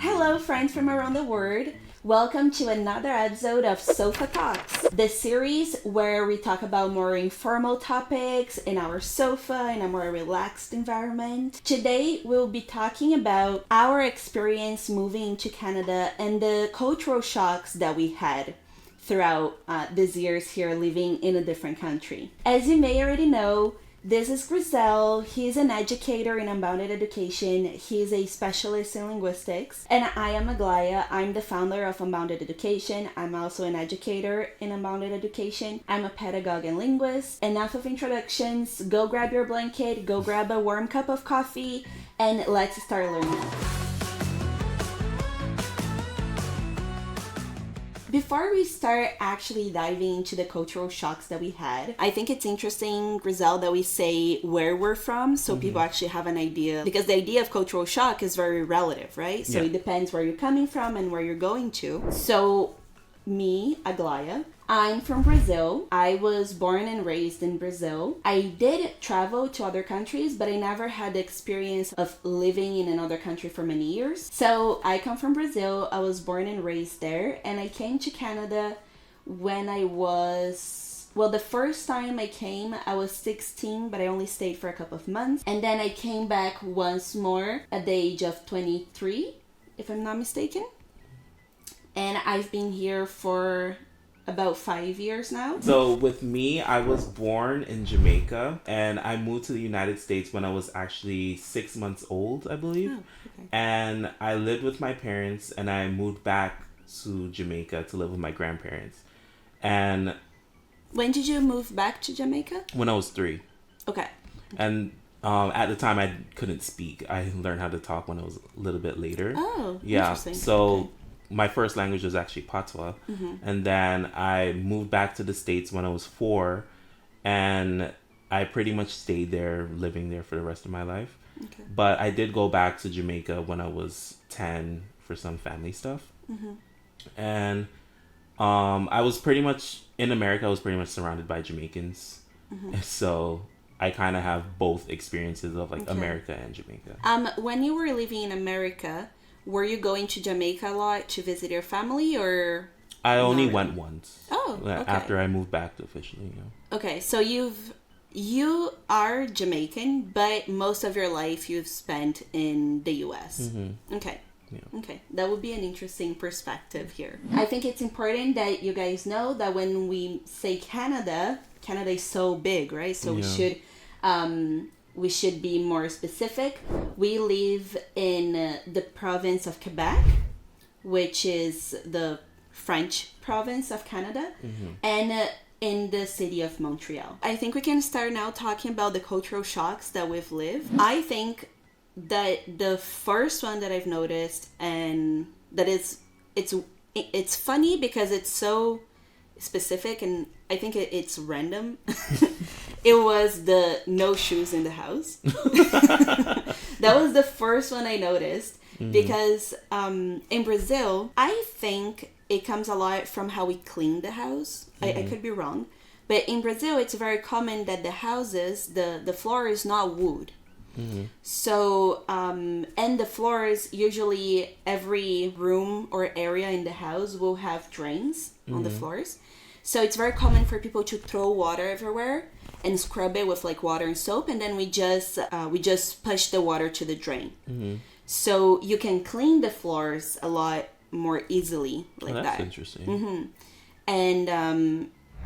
Hello, friends from around the world. Welcome to another episode of Sofa Talks, the series where we talk about more informal topics in our sofa in a more relaxed environment. Today, we'll be talking about our experience moving to Canada and the cultural shocks that we had throughout these years here living in a different country. As you may already know, this is Grisel. He's an educator in Unbounded Education. He's a specialist in linguistics. And I am Aglaya. I'm the founder of Unbounded Education. I'm also an educator in Unbounded Education. I'm a pedagogue and linguist. Enough of introductions. Go grab your blanket, go grab a warm cup of coffee, and let's start learning. Before we start actually diving into the cultural shocks that we had, I think it's interesting, Grisel, that we say where we're from so people actually have an idea. Because the idea of cultural shock is very relative, right? So it depends where you're coming from and where you're going to. So me, Aglaya, I'm from Brazil. I was born and raised in Brazil. I did travel to other countries, but I never had the experience of living in another country for many years. So I come from Brazil. I was born and raised there, and I came to Canada when I was... Well, the first time I came, I was 16, but I only stayed for a couple of months. And then I came back once more at the age of 23, if I'm not mistaken. And I've been here for about 5 years now. So with me, I was born in Jamaica and I moved to the United States when I was actually 6 months old, I believe. Oh, okay. And I lived with my parents and I moved back to Jamaica to live with my grandparents. And when did you move back to Jamaica? when I was 3. Okay. And at the time I couldn't speak. I learned how to talk when I was a little bit later. Oh, yeah. interesting. So okay. My first language was actually Patois. And then I moved back to the States when I was 4. And I pretty much stayed there, living there for the rest of my life. Okay. But I did go back to Jamaica when I was 10 for some family stuff. And I was pretty much, in America, I was pretty much surrounded by Jamaicans. So I kind of have both experiences of like America and Jamaica. When you were living in America, were you going to Jamaica a lot to visit your family, or? I only went once. Oh, okay. After I moved back officially, you know. Okay, so you are Jamaican, but most of your life you've spent in the U.S. Okay. Yeah. Okay, that would be an interesting perspective here. I think it's important that you guys know that when we say Canada is so big, right? So we should be more specific. We live in the province of Quebec, which is the French province of Canada, and in the city of Montreal. I think we can start now talking about the cultural shocks that we've lived. I think that the first one that I've noticed, and that it's funny because it's so specific, and I think it's random. It was the no shoes in the house. That was the first one I noticed because in Brazil, I think it comes a lot from how we clean the house. I could be wrong. But in Brazil, it's very common that the houses, the floor is not wood. So, and the floors, usually every room or area in the house will have drains on the floors. So it's very common for people to throw water everywhere and scrub it with like water and soap, and then we just push the water to the drain. So you can clean the floors a lot more easily like that. That's interesting.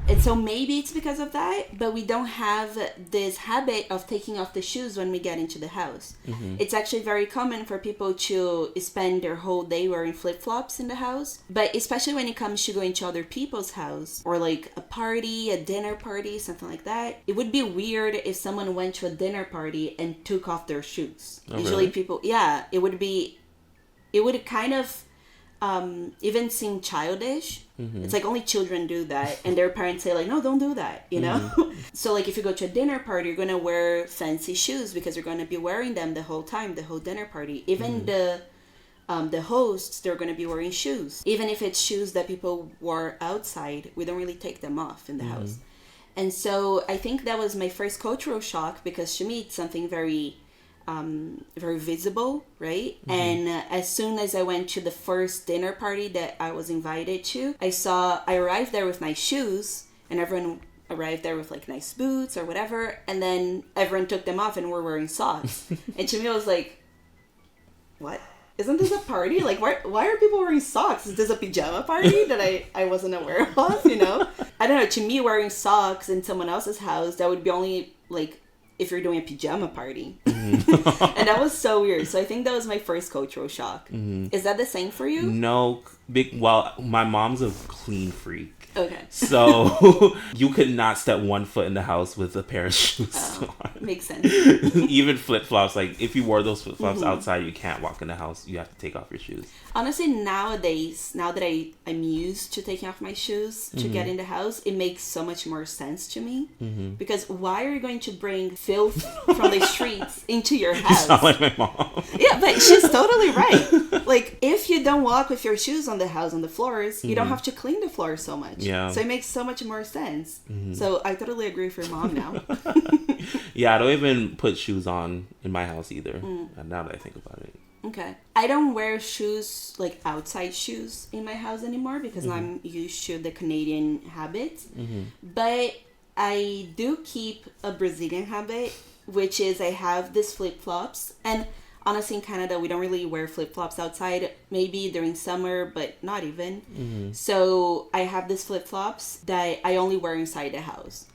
And so maybe it's because of that, but we don't have this habit of taking off the shoes when we get into the house. It's actually very common for people to spend their whole day wearing flip-flops in the house, but especially when it comes to going to other people's house or like a party, a dinner party, something like that. It would be weird if someone went to a dinner party and took off their shoes. Oh, Usually really? people, it would kind of even seem childish. It's like only children do that, and their parents say like, no, don't do that, you know. So like if you go to a dinner party, you're gonna wear fancy shoes because you're gonna be wearing them the whole time, the whole dinner party. Even the hosts, they're gonna be wearing shoes, even if it's shoes that people wore outside. We don't really take them off in the house. And so I think that was my first cultural shock, because to me it's something very very visible, right? And as soon as I went to the first dinner party that I was invited to, I arrived there with nice shoes, and everyone arrived there with like nice boots or whatever, and then everyone took them off and were wearing socks. And to me, I was like, what? Isn't this a party? Like, why are people wearing socks? Is this a pajama party that I wasn't aware of, you know? I don't know. To me, wearing socks in someone else's house, that would be only, like, if you're doing a pajama party. And that was so weird. So I think that was my first cultural shock. Is that the same for you? No. Well, my mom's a clean freak. Okay. So you could not step one foot in the house with a pair of shoes on. Makes sense. Even flip-flops. Like, if you wore those flip-flops outside, you can't walk in the house. You have to take off your shoes. Honestly, nowadays, now that I'm used to taking off my shoes to get in the house, it makes so much more sense to me. Because why are you going to bring filth from the streets into your house? You sound like my mom. Yeah, but she's totally right. Like, if you don't walk with your shoes on the floors, you don't have to clean the floor so much. Yeah. So it makes so much more sense. So I totally agree with your mom now. Yeah, I don't even put shoes on in my house either. Now that I think about it. Okay. I don't wear shoes, like outside shoes in my house anymore because I'm used to the Canadian habit. But I do keep a Brazilian habit, which is I have these flip-flops. And honestly, in Canada, we don't really wear flip-flops outside. Maybe during summer, but not even. So I have these flip-flops that I only wear inside the house.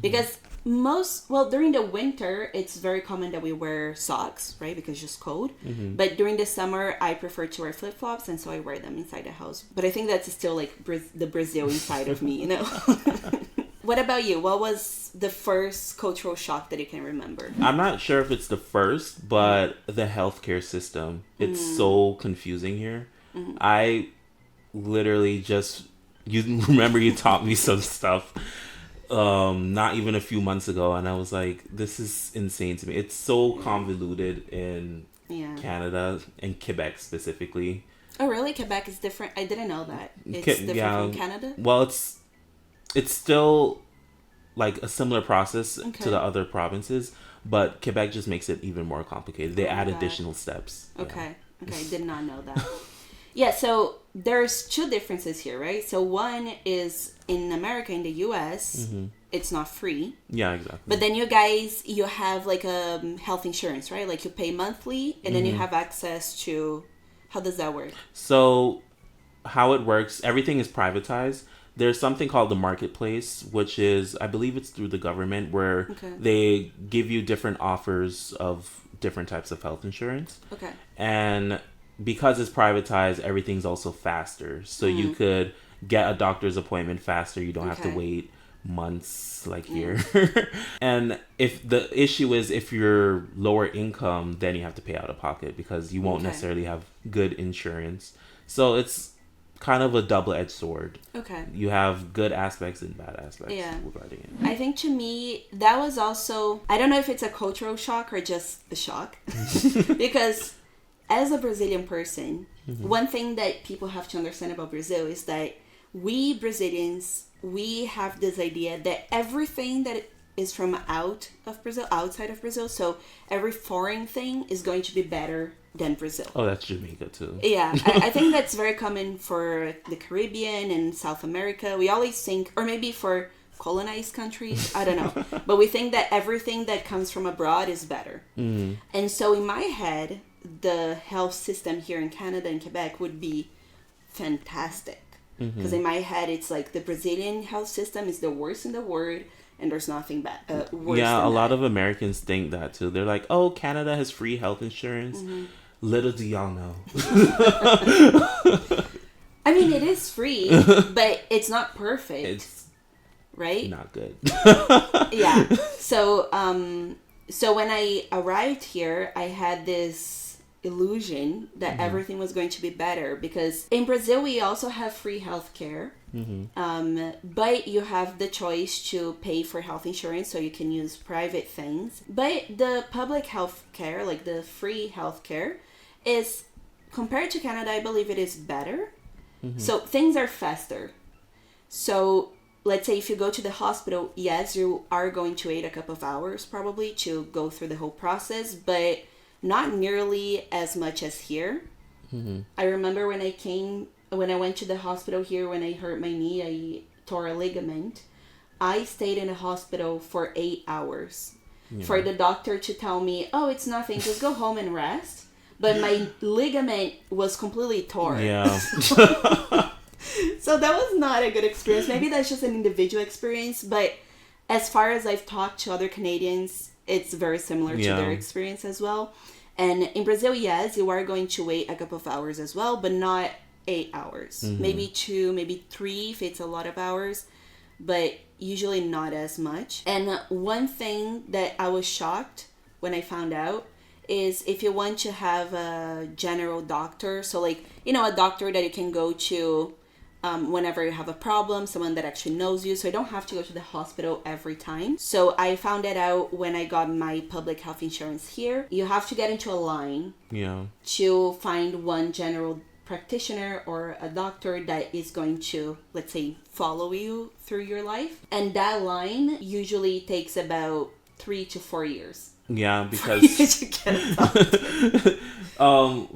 Because during the winter, it's very common that we wear socks, right? Because it's just cold. But during the summer, I prefer to wear flip-flops, and so I wear them inside the house. But I think that's still like the Brazil inside of me, you know? What about you? What was the first cultural shock that you can remember? I'm not sure if it's the first, but the healthcare system. It's so confusing here. I literally you remember you taught me some stuff not even a few months ago, and I was like, this is insane to me. It's so convoluted in Canada and Quebec specifically. Oh, really? Quebec is different? I didn't know that. It's different from Canada? Well, it's still like a similar process to the other provinces, but Quebec just makes it even more complicated. They add additional steps. Okay. I did not know that. Yeah, so there's two differences here, right? So one is in America, in the US, it's not free. Yeah, exactly. But then you have like a health insurance, right? Like you pay monthly and then you have access to, how does that work? So how it works, everything is privatized. There's something called the marketplace, which is, I believe it's through the government, where they give you different offers of different types of health insurance. Okay. And because it's privatized, everything's also faster. So you could get a doctor's appointment faster. You don't have to wait months like here. And if the issue is if you're lower income, then you have to pay out of pocket because you won't necessarily have good insurance. So it's kind of a double-edged sword. Okay. You have good aspects and bad aspects regarding it. I think to me, that was also, I don't know if it's a cultural shock or just a shock. Because as a Brazilian person, one thing that people have to understand about Brazil is that we Brazilians, we have this idea that everything that is from outside of Brazil, so every foreign thing is going to be better than Brazil. Oh, that's Jamaica too. Yeah, I think that's very common for the Caribbean and South America. We always think, or maybe for colonized countries, I don't know, but we think that everything that comes from abroad is better. And so in my head, the health system here in Canada and Quebec would be fantastic. Because in my head, it's like the Brazilian health system is the worst in the world, and there's nothing worse. Yeah, a lot of Americans think that too. They're like, "Oh, Canada has free health insurance." Little do y'all know. I mean, it is free, but it's not perfect. It's right. Not good. Yeah. So when I arrived here, I had this illusion that everything was going to be better because in Brazil we also have free healthcare, but you have the choice to pay for health insurance, so you can use private things. But the public healthcare, like the free healthcare, is compared to Canada, I believe it is better. So things are faster. So let's say if you go to the hospital, yes, you are going to wait a couple of hours probably to go through the whole process, but not nearly as much as here. I remember when I went to the hospital here, when I hurt my knee, I tore a ligament. I stayed in the hospital for 8 hours for the doctor to tell me, oh, it's nothing, just go home and rest. But my ligament was completely torn. Yeah. So that was not a good experience. Maybe that's just an individual experience, but as far as I've talked to other Canadians, it's very similar to their experience as well. And in Brazil, yes, you are going to wait a couple of hours as well, but not 8 hours. Maybe 2, maybe 3 if it's a lot of hours, but usually not as much. And one thing that I was shocked when I found out is if you want to have a general doctor, so like, you know, a doctor that you can go to whenever you have a problem, someone that actually knows you, so I don't have to go to the hospital every time. So I found that out when I got my public health insurance here. You have to get into a line to find one general practitioner or a doctor that is going to, let's say, follow you through your life. And that line usually takes about 3 to 4 years. Yeah, because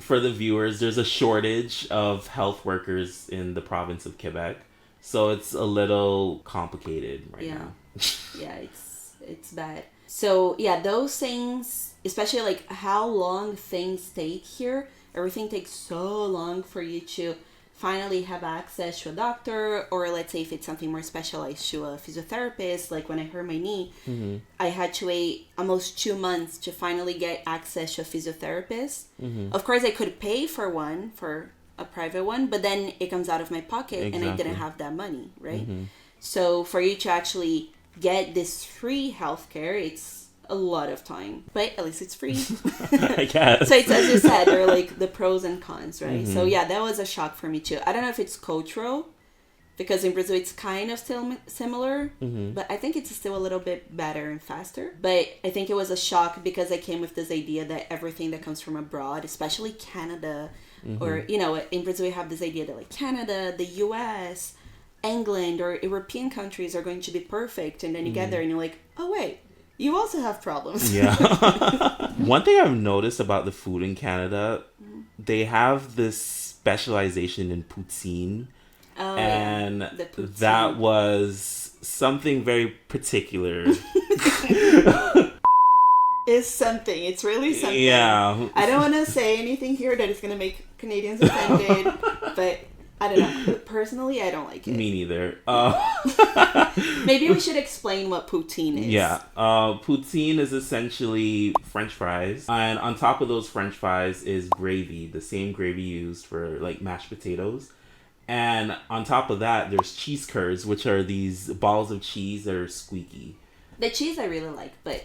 for the viewers, there's a shortage of health workers in the province of Quebec, so it's a little complicated now. Yeah, it's bad. So yeah, those things, especially like how long things take here. Everything takes so long for you to finally have access to a doctor, or let's say if it's something more specialized, to a physiotherapist. Like when I hurt my knee, I had to wait almost 2 months to finally get access to a physiotherapist. Of course, I could pay for a private one, but then it comes out of my pocket and I didn't have that money, right? So for you to actually get this free healthcare, it's a lot of time, but at least it's free. I guess. So it's, as you said, there are like the pros and cons, right? So yeah, that was a shock for me too. I don't know if it's cultural, because in Brazil it's kind of still similar, but I think it's still a little bit better and faster. But I think it was a shock because I came with this idea that everything that comes from abroad, especially Canada, or, you know, in Brazil we have this idea that like Canada, the US, England, or European countries are going to be perfect, and then you get there and you're like, oh wait, you also have problems. Yeah. One thing I've noticed about the food in Canada, they have this specialization in poutine. Oh, and the poutine. That was something very particular. It's something. It's really something. Yeah. I don't want to say anything here that is going to make Canadians offended, but I don't know. Personally, I don't like it. Me neither. Maybe we should explain what poutine is. Yeah. Poutine is essentially French fries. And on top of those French fries is gravy. The same gravy used for like mashed potatoes. And on top of that, there's cheese curds, which are these balls of cheese that are squeaky. The cheese I really like, but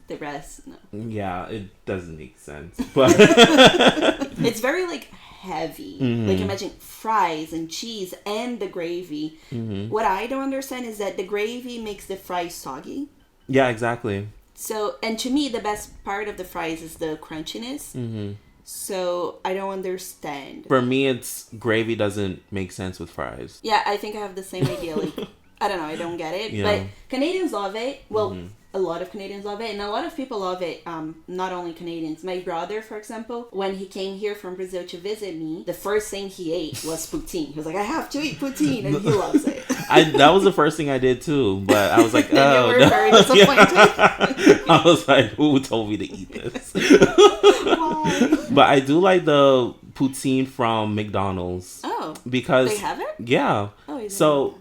the rest, no. Yeah, it doesn't make sense. But it's very like heavy. Like imagine fries and cheese and the gravy. What I don't understand is that the gravy makes the fries soggy. Yeah, exactly. So, and to me, the best part of the fries is the crunchiness. So I don't understand. For me, it's gravy doesn't make sense with fries. Yeah, I think I have the same idea. Like, I don't know, I don't get it. Yeah. But Canadians love it. Well, a lot of Canadians love it, and a lot of people love it. Not only Canadians. My brother, for example, when he came here from Brazil to visit me, the first thing he ate was poutine. He was like, I have to eat poutine, and he loves it. That was the first thing I did too, but I was like, oh, you were very disappointed. Yeah. I was like, who told me to eat this? Why? But I do like the poutine from McDonald's. Oh, because they have it? Yeah. Oh, so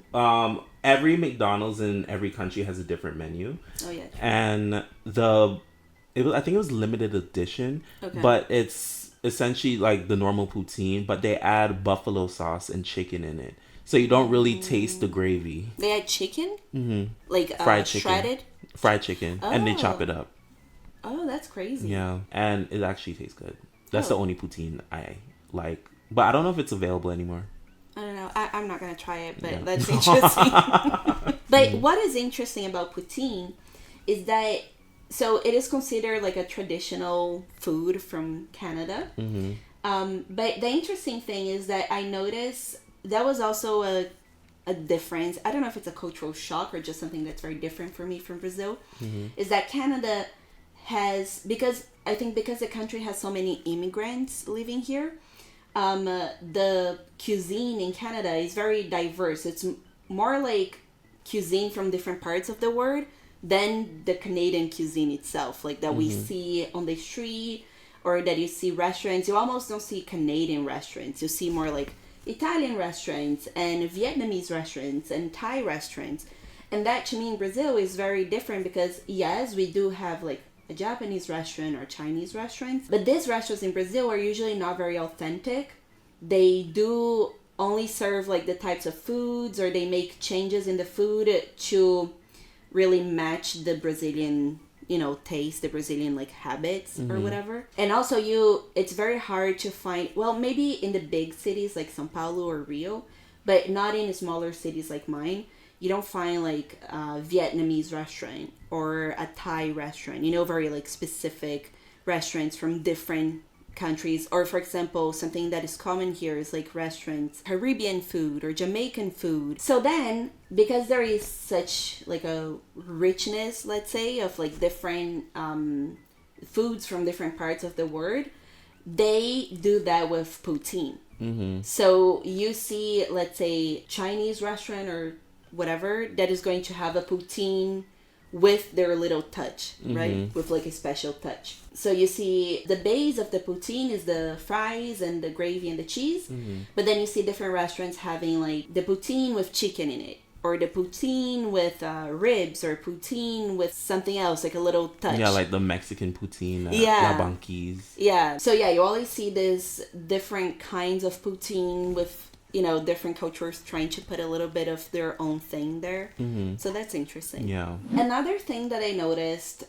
every McDonald's in every country has a different menu. Oh yeah. And I think it was limited edition, but it's essentially like the normal poutine, but they add buffalo sauce and chicken in it. So you don't really taste the gravy. They add chicken? Like fried chicken. Shredded? Fried chicken. And they chop it up. Oh, that's crazy. Yeah. And it actually tastes good. That's the only poutine I like. But I don't know if it's available anymore. I don't know. I'm not going to try it, but that's interesting. But what is interesting about poutine is that, so it is considered like a traditional food from Canada. But the interesting thing is that I noticed that was also a difference. I don't know if it's a cultural shock or just something that's very different for me from Brazil. Is that Canada because the country has so many immigrants living here, the cuisine in Canada is very diverse. It's more like cuisine from different parts of the world than the Canadian cuisine itself, like that we see on the street or that you see restaurants. You almost don't see Canadian restaurants. You see more like Italian restaurants and Vietnamese restaurants and Thai restaurants. And that to me in Brazil is very different because yes, we do have like a Japanese restaurant or Chinese restaurants, but these restaurants in Brazil are usually not very authentic. They do only serve like the types of foods, or they make changes in the food to really match the Brazilian, taste, the Brazilian like habits or whatever. And also it's very hard to find, well, maybe in the big cities like São Paulo or Rio, but not in smaller cities like mine. You don't find like a Vietnamese restaurant or a Thai restaurant, very like specific restaurants from different countries. Or for example, something that is common here is like restaurants, Caribbean food or Jamaican food. So then, because there is such like a richness, let's say, of like different foods from different parts of the world, they do that with poutine. So you see, let's say, Chinese restaurant or whatever that is going to have a poutine with their little touch, right? With like a special touch. So you see the base of the poutine is the fries and the gravy and the cheese, but then you see different restaurants having like the poutine with chicken in it, or the poutine with ribs, or poutine with something else, like a little touch. Yeah, like the Mexican poutine, La Banquise. Yeah. So yeah, you always see this different kinds of poutine with, different cultures trying to put a little bit of their own thing there. So that's interesting. Yeah. Another thing that I noticed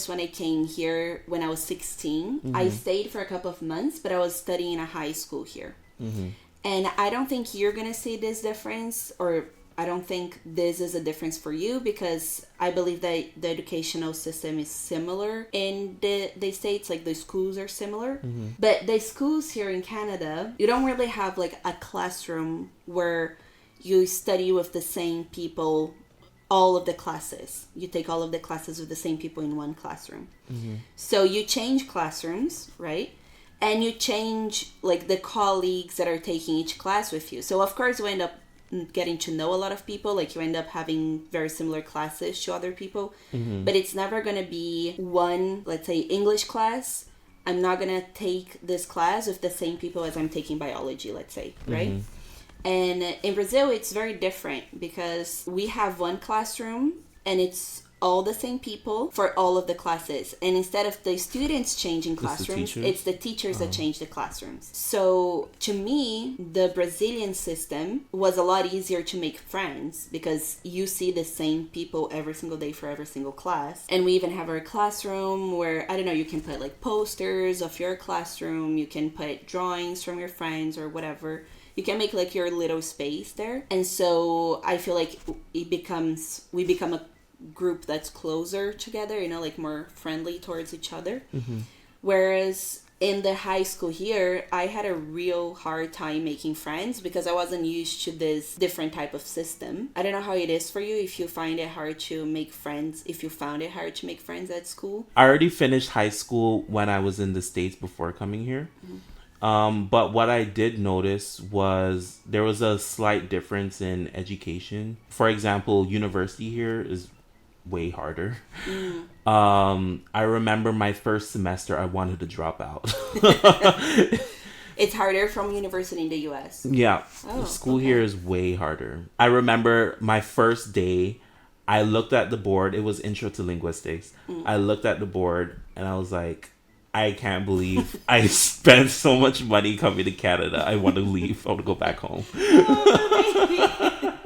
when I came here when I was 16, I stayed for a couple of months, but I was studying in a high school here. And I don't think you're going to see this difference, or I don't think this is a difference for you, because I believe that the educational system is similar in the States, like the schools are similar. But the schools here in Canada, you don't really have like a classroom where you study with the same people all of the classes. You take all of the classes with the same people in one classroom. So you change classrooms, right? And you change like the colleagues that are taking each class with you. So of course you end up getting to know a lot of people, like you end up having very similar classes to other people, but it's never going to be one, let's say, English class. I'm not going to take this class with the same people as I'm taking biology, let's say, right? And in Brazil, it's very different because we have one classroom and it's all the same people for all of the classes. And instead of the students changing classrooms, it's the teachers that change the classrooms. So to me, the Brazilian system was a lot easier to make friends because you see the same people every single day for every single class. And we even have our classroom where, I don't know, you can put like posters of your classroom, you can put drawings from your friends or whatever. You can make like your little space there. And so I feel like we become a group that's closer together, like more friendly towards each other. Whereas in the high school here, I had a real hard time making friends because I wasn't used to this different type of system. I don't know how it is for you, if you find it hard to make friends, if you found it hard to make friends at school. I already finished high school when I was in the States before coming here. But what I did notice was there was a slight difference in education. For example, university here is way harder. I remember my first semester, I wanted to drop out. It's harder from university in the US. Yeah. School here is way harder. I remember my first day, I looked at the board. It was Intro to Linguistics. I looked at the board and I was like, I can't believe I spent so much money coming to Canada. I want to leave. I want to go back home.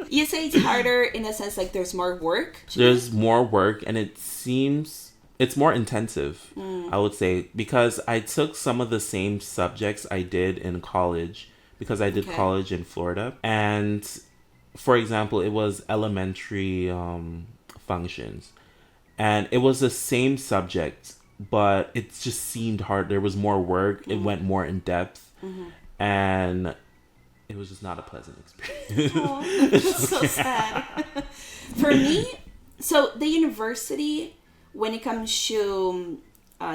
You say it's harder in a sense like there's more work? There's more work and it seems it's more intensive, I would say, because I took some of the same subjects I did in college because I did college in Florida. And for example, it was elementary functions and it was the same subject, but it just seemed hard. There was more work. It went more in depth and it was just not a pleasant experience. Oh, that's so sad. For me, so the university when it comes to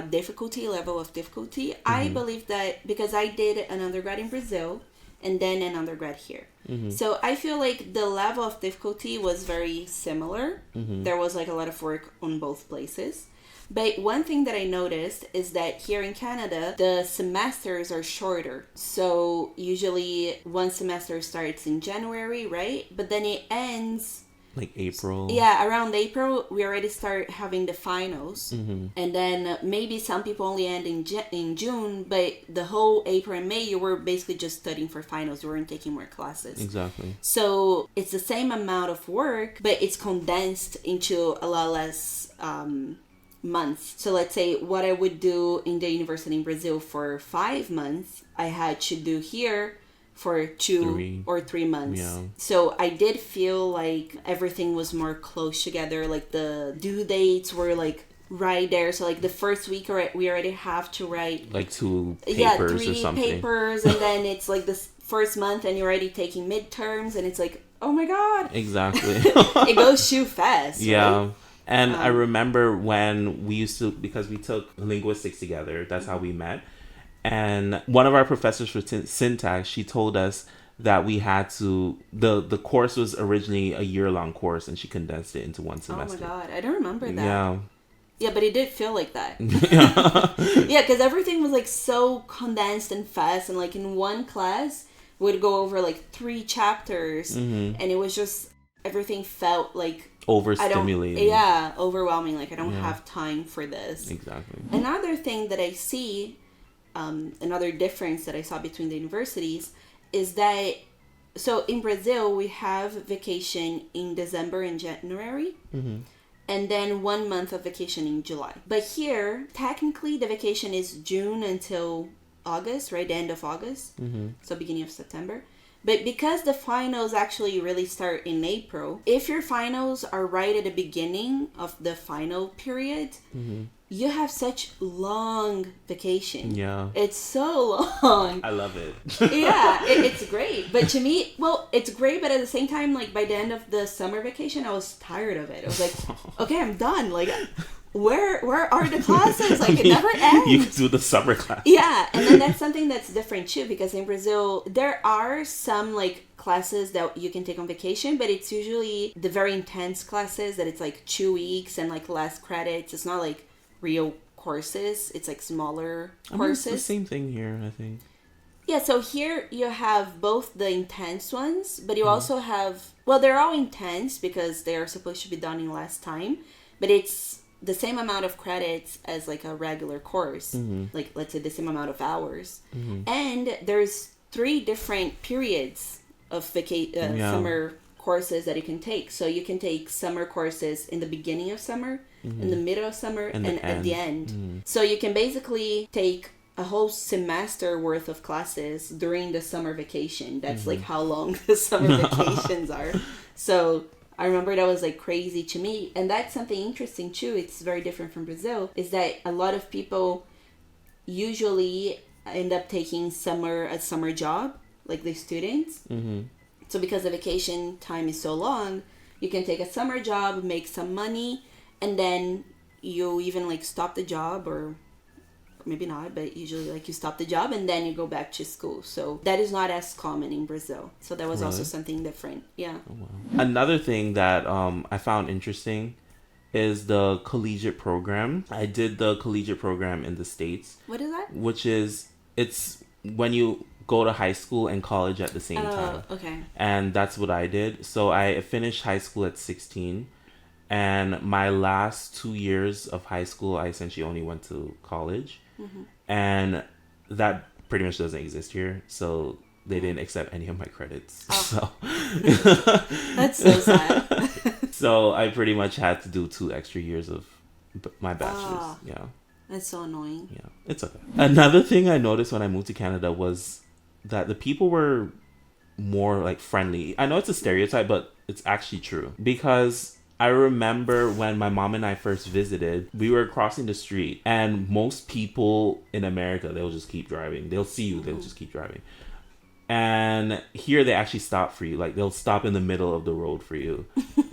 difficulty, level of difficulty, I believe that because I did an undergrad in Brazil and then an undergrad here. So I feel like the level of difficulty was very similar. There was like a lot of work on both places. But one thing that I noticed is that here in Canada, the semesters are shorter. So usually one semester starts in January, right? But then it ends... like April. Yeah, around April, we already start having the finals. And then maybe some people only end in June, but the whole April and May, you were basically just studying for finals. You weren't taking more classes. Exactly. So it's the same amount of work, but it's condensed into a lot less months. So let's say what I would do in the university in Brazil for 5 months, I had to do here for 2 or 3 months. Yeah. So I did feel like everything was more close together. Like the due dates were like right there. So like the first week we already have to write like 2 papers 3 or something. papers, and then it's like this first month and you're already taking midterms, and it's like, oh my god. Exactly. It goes too fast. Yeah. Right? And I remember when we used to, because we took linguistics together, that's how we met. And one of our professors for syntax, she told us that we had to, the course was originally a year-long course, and she condensed it into one semester. Oh my god, I don't remember that. Yeah. Yeah, but it did feel like that. Yeah. Yeah, because everything was like so condensed and fast, and like in one class, we'd go over like 3 chapters, and it was just, everything felt like overstimulating. Yeah, overwhelming. Like I don't have time for this. Exactly. Another thing that I see, another difference that I saw between the universities is that, so in Brazil we have vacation in December and January, and then 1 month of vacation in July. But here, technically the vacation is June until August, right? The end of August, so beginning of September. But because the finals actually really start in April, if your finals are right at the beginning of the final period, you have such long vacation. Yeah. It's so long. I love it. Yeah, it's great. But to me, well, it's great, but at the same time, like by the end of the summer vacation, I was tired of it. I was like, okay, I'm done. Like, where are the classes? Like, it never ends. You could do the summer class. Yeah, and then that's something that's different too, because in Brazil, there are some like classes that you can take on vacation, but it's usually the very intense classes that it's like 2 weeks and like less credits. It's not like real courses. It's like smaller courses. It's the same thing here, I think. Yeah, so here you have both the intense ones, but you also have, well, they're all intense because they are supposed to be done in less time, but it's the same amount of credits as like a regular course, like let's say the same amount of hours. And there's 3 different periods of summer courses that you can take. So you can take summer courses in the beginning of summer, in the middle of summer, and at the end. So you can basically take a whole semester worth of classes during the summer vacation. That's like how long the summer vacations are. So I remember that was like crazy to me. And that's something interesting too. It's very different from Brazil, is that a lot of people usually end up taking a summer job, like the students. So because the vacation time is so long, you can take a summer job, make some money, and then you even like stop the job, or maybe not, but usually like you stop the job and then you go back to school. So that is not as common in Brazil. So that was also something different. Yeah. Oh, wow. Another thing that I found interesting is the collegiate program. I did the collegiate program in the States. What is that? Which is, it's when you go to high school and college at the same time. Okay. And that's what I did. So I finished high school at 16. And my last 2 years of high school, I essentially only went to college. And that pretty much doesn't exist here. So they didn't accept any of my credits. So That's so sad. So I pretty much had to do 2 extra years of my bachelor's. Yeah. That's so annoying. Yeah, it's okay. Another thing I noticed when I moved to Canada was that the people were more like friendly. I know it's a stereotype, but it's actually true. Because I remember when my mom and I first visited, we were crossing the street, and most people in America, they'll just keep driving. They'll see you, they'll just keep driving. And here they actually stop for you. Like, they'll stop in the middle of the road for you.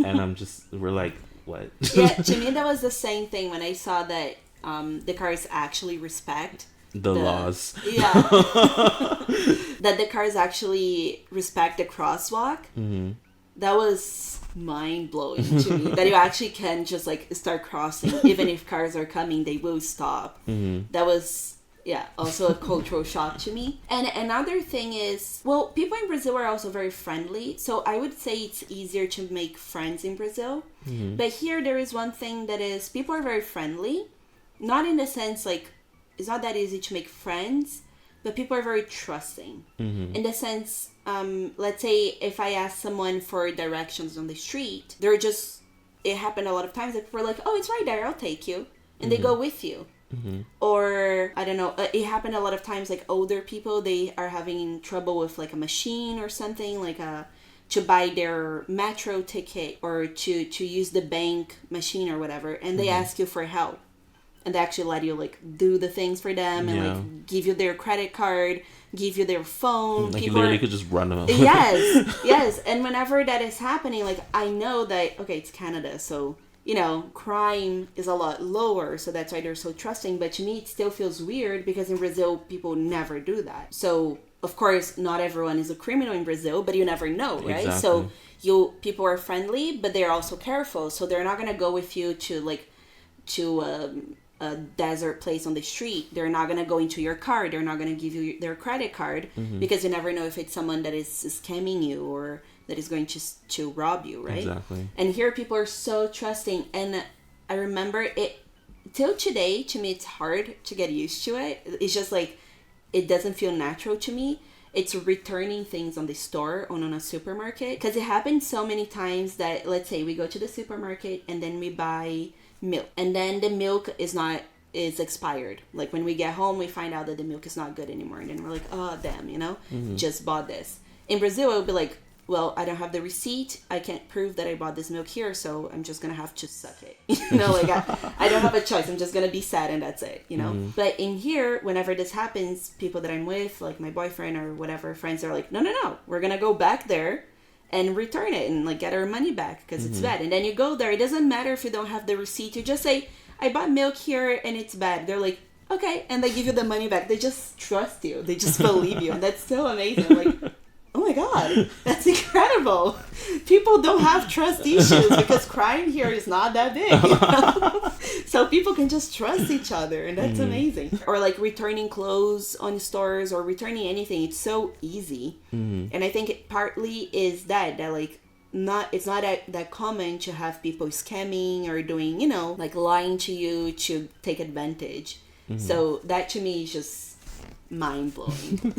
And we're like, what? Yeah, to me that was the same thing when I saw that the cars actually respect the laws. Yeah. That the cars actually respect the crosswalk. Mm-hmm. That was mind-blowing to me. That you actually can just like start crossing. Even if cars are coming, they will stop. Mm-hmm. That was, yeah, also a cultural shock to me. And another thing is, well, people in Brazil are also very friendly. So I would say it's easier to make friends in Brazil. Mm-hmm. But here there is one thing that is, people are very friendly. Not in the sense like, it's not that easy to make friends, but people are very trusting. Mm-hmm. In the sense, let's say if I ask someone for directions on the street, it happened a lot of times that people are like, oh, it's right there, I'll take you. And they go with you. Mm-hmm. Or, I don't know, it happened a lot of times like older people, they are having trouble with like a machine or something, like to buy their metro ticket or to use the bank machine or whatever. And they ask you for help. And they actually let you like do the things for them and like give you their credit card, give you their phone. Like you literally could just run them. Yes. And whenever that is happening, like I know that, okay, it's Canada, so, you know, crime is a lot lower, so that's why they're so trusting. But to me, it still feels weird because in Brazil, people never do that. So, of course, not everyone is a criminal in Brazil, but you never know, right? Exactly. So people are friendly, but they're also careful. So they're not going to go with you to a desert place on the street. They're not going to go into your car. They're not going to give you their credit card because you never know if it's someone that is scamming you or that is going to rob you, right? Exactly. And here people are so trusting. And I remember it till today, to me, it's hard to get used to it. It's just like, it doesn't feel natural to me. It's returning things on the store or on a supermarket. Because it happens so many times that, let's say we go to the supermarket and then we buy milk, and then the milk is expired. Like when we get home, we find out that the milk is not good anymore, and then we're like, oh damn, just bought this. In Brazil, it would be like, well, I don't have the receipt, I can't prove that I bought this milk here, so I'm just gonna have to suck it. Like I don't have a choice, I'm just gonna be sad and that's it, But in here, whenever this happens, people that I'm with, like my boyfriend or whatever, friends are like, no, we're gonna go back there and return it and like get our money back because it's bad. And then you go there, it doesn't matter if you don't have the receipt, you just say, I bought milk here and it's bad. They're like, okay, and they give you the money back. They just trust you, they just believe you, and that's so amazing. I'm like, oh my god, that's incredible. People don't have trust issues because crime here is not that big, So people can just trust each other, and that's amazing. Or like returning clothes on stores or returning anything, it's so easy. And I think it partly is that like it's not that common to have people scamming or doing, like lying to you to take advantage. So that to me is just mind-blowing.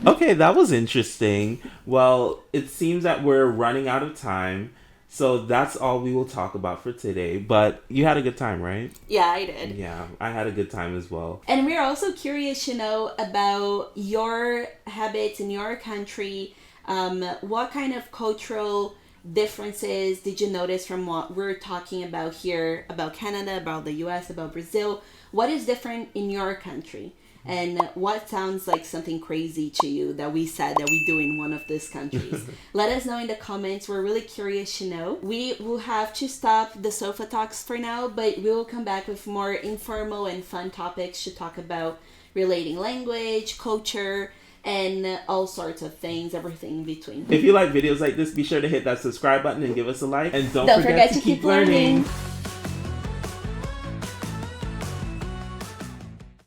Okay, that was interesting. Well, it seems that we're running out of time, so that's all we will talk about for today. But you had a good time, right? Yeah, I did. Yeah, I had a good time as well. And we're also curious to know about your habits in your country. What kind of cultural differences did you notice from what we're talking about here, about Canada, about the US, about Brazil? What is different in your country? And what sounds like something crazy to you that we said that we do in one of these countries? Let us know in the comments. We're really curious to know. We will have to stop the sofa talks for now, but we will come back with more informal and fun topics to talk about relating language, culture, and all sorts of things, everything in between. If you like videos like this, be sure to hit that subscribe button and give us a like. And don't forget to keep learning.